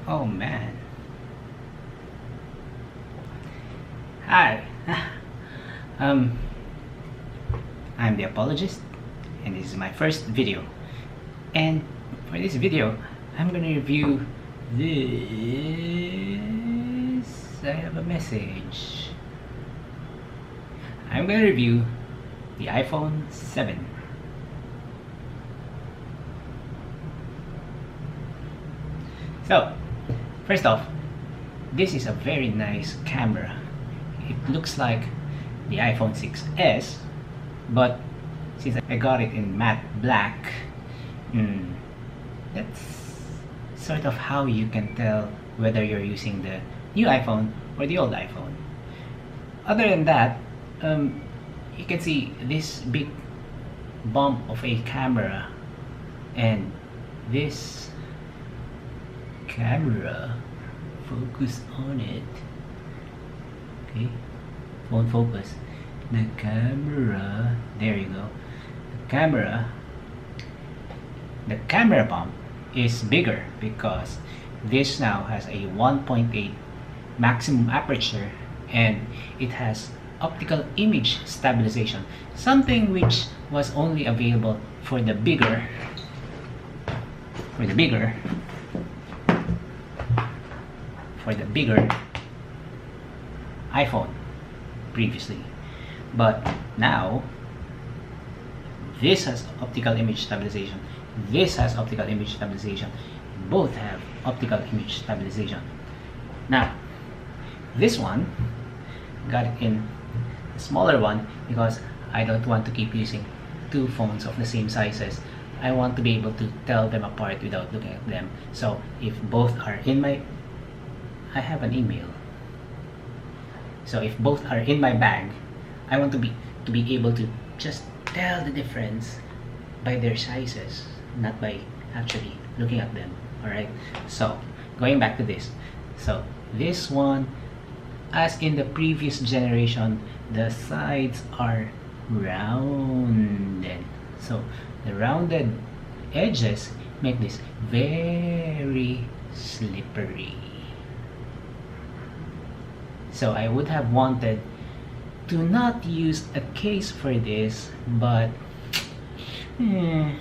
Oh man. Hi. um, I'm the AppleLogist, and this is my first video. And for this video, I'm gonna review this. I have a message. I'm gonna review the iPhone 7. So, first off, this is a very nice camera. It looks like the iPhone 6s, but since I got it in matte black, that's sort of how you can tell whether you're using the new iPhone or the old iPhone. Other than that, you can see this big bump of a camera, and this camera, focus on it. Okay, won't focus. The camera, there you go. The camera bump is bigger because this now has a 1.8 maximum aperture, and it has optical image stabilization, something which was only available for the bigger iPhone previously. But now this has optical image stabilization, this has optical image stabilization, both have optical image stabilization. Now this one got it in a smaller one because I don't want to keep using two phones of the same sizes. I want to be able to tell them apart without looking at them. So if both are in my, I have an email. So if both are in my bag, I want to be able to just tell the difference by their sizes, not by actually looking at them. Alright, so going back to this. So this one, as in the previous generation, the sides are rounded. So the rounded edges make this very slippery. So I would have wanted to not use a case for this, but you're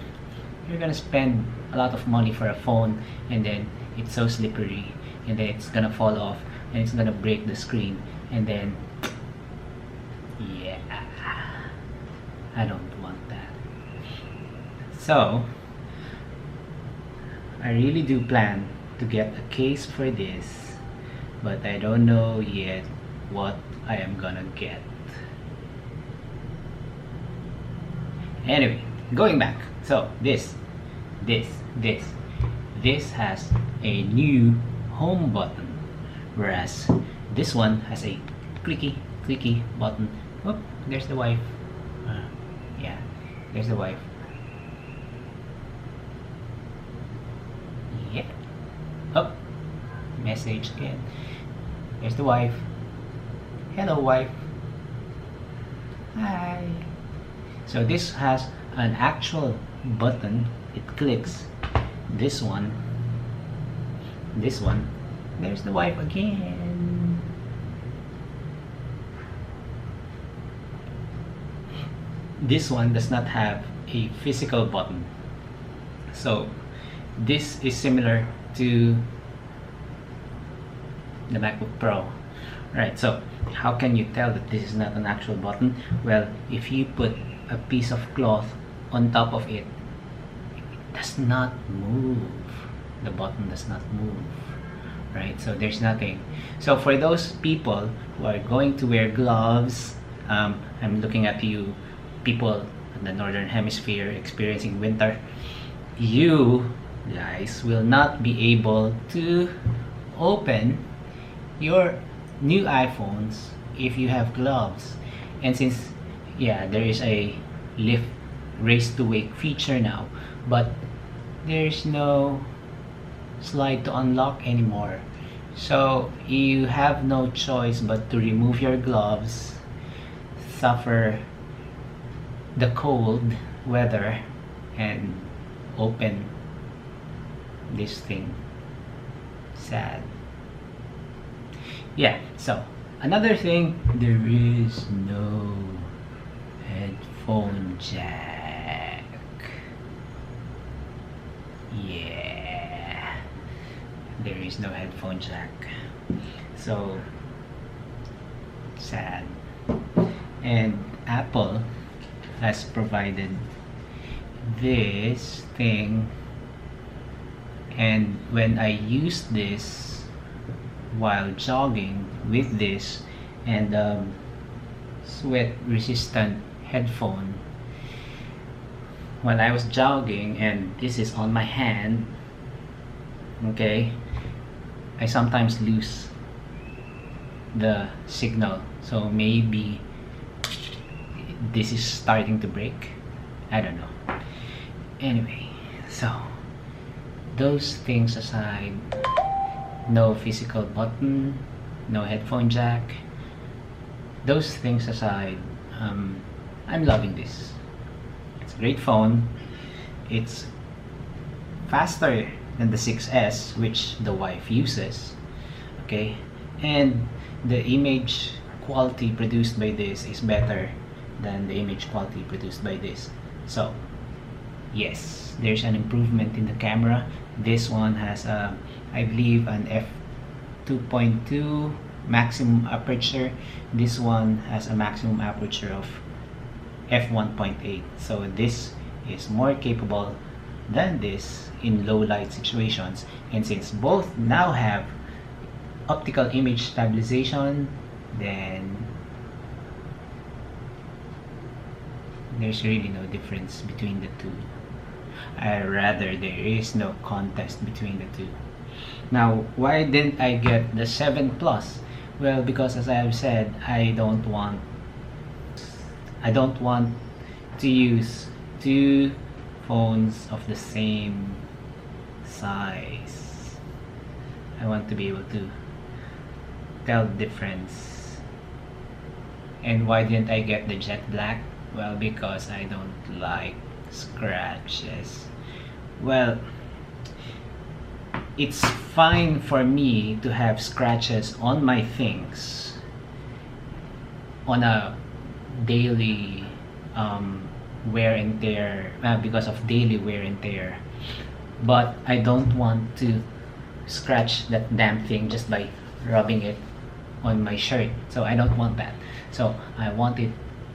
gonna spend a lot of money for a phone, and then it's so slippery, and then it's gonna fall off, and it's gonna break the screen, and then yeah, I don't want that. So I really do plan to get a case for this, but I don't know yet what I am gonna get. Anyway, going back, so this has a new home button, whereas this one has a clicky button. Oh, there's the wife. Yeah, there's the wife. Yeah. Oh, message again. There's the wife. Hello, wife. Hi. So this has an actual button. It clicks. This one. There's the wife again. This one does not have a physical button. So this is similar to the MacBook Pro. Right, so how can you tell that this is not an actual button? Well, if you put a piece of cloth on top of it, it does not move. The button does not move. Right, so there's nothing. So for those people who are going to wear gloves, I'm looking at you people in the northern hemisphere experiencing winter, you guys will not be able to open your new iPhones if you have gloves. And since there is a lift raise to wake feature now, but there's no slide to unlock anymore, so you have no choice but to remove your gloves, suffer the cold weather, and open this thing. sad. Yeah, so another thing, there is no headphone jack. Yeah, there is no headphone jack. So sad. And Apple has provided this thing, and when I use this while jogging with this and sweat resistant headphone, when I was jogging and this is on my hand, okay, I sometimes lose the signal, so maybe this is starting to break, I don't know. Anyway, so those things aside, no physical button, no headphone jack, those things aside, I'm loving this. It's a great phone. It's faster than the 6S, which the wife uses, okay, and the image quality produced by this is better than the image quality produced by this. So yes, there's an improvement in the camera. This one has a, I believe, an f2.2 maximum aperture. This one has a maximum aperture of f1.8, so this is more capable than this in low light situations. And since both now have optical image stabilization, then there's really no difference between the two. Rather, there is no contest between the two. Now, why didn't I get the 7 Plus? Well, because as I have said, I don't want to use two phones of the same size. I want to be able to tell the difference. And why didn't I get the jet black? Well, because I don't like scratches. Well, it's fine for me to have scratches on my things on a daily wear and tear, because of daily wear and tear, but I don't want to scratch that damn thing just by rubbing it on my shirt. So I don't want that. So I want it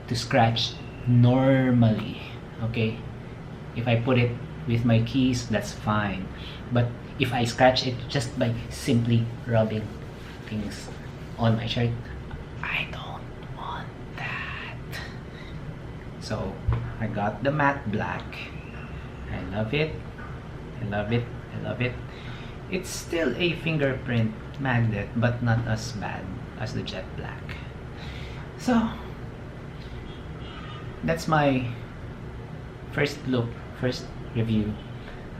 to scratch normally, okay? If I put it with my keys, that's fine, but if I scratch it just by simply rubbing things on my shirt, I don't want that. So I got the matte black. I love it. I love it. I love it. It's still a fingerprint magnet, but not as bad as the jet black. So that's my first review.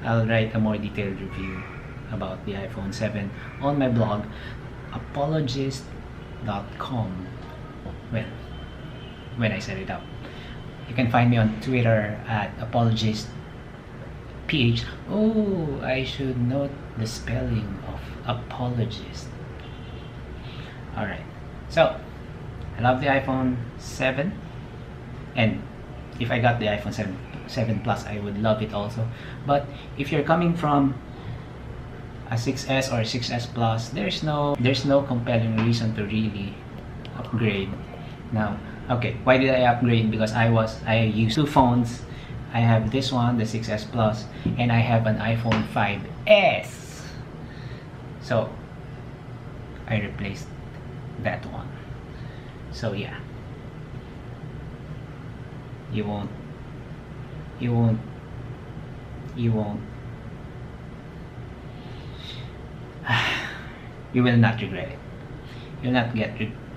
I'll write a more detailed review about the iPhone 7 on my blog, AppleLogist.com, when I set it up. You can find me on Twitter at AppleLogistPH. Oh, I should note the spelling of apologist. Alright, so I love the iPhone 7, and if I got the iPhone 7 Plus, I would love it also. But if you're coming from a 6S or 6S Plus, there's no compelling reason to really upgrade. Now, okay, why did I upgrade? Because I use two phones. I have this one, the 6S Plus, and I have an iPhone 5S. So I replaced that one. So yeah, you won't you will not regret it. You'll not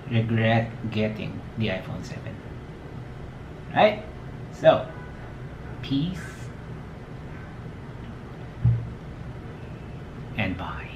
regret getting the iPhone 7. Right? So peace and bye.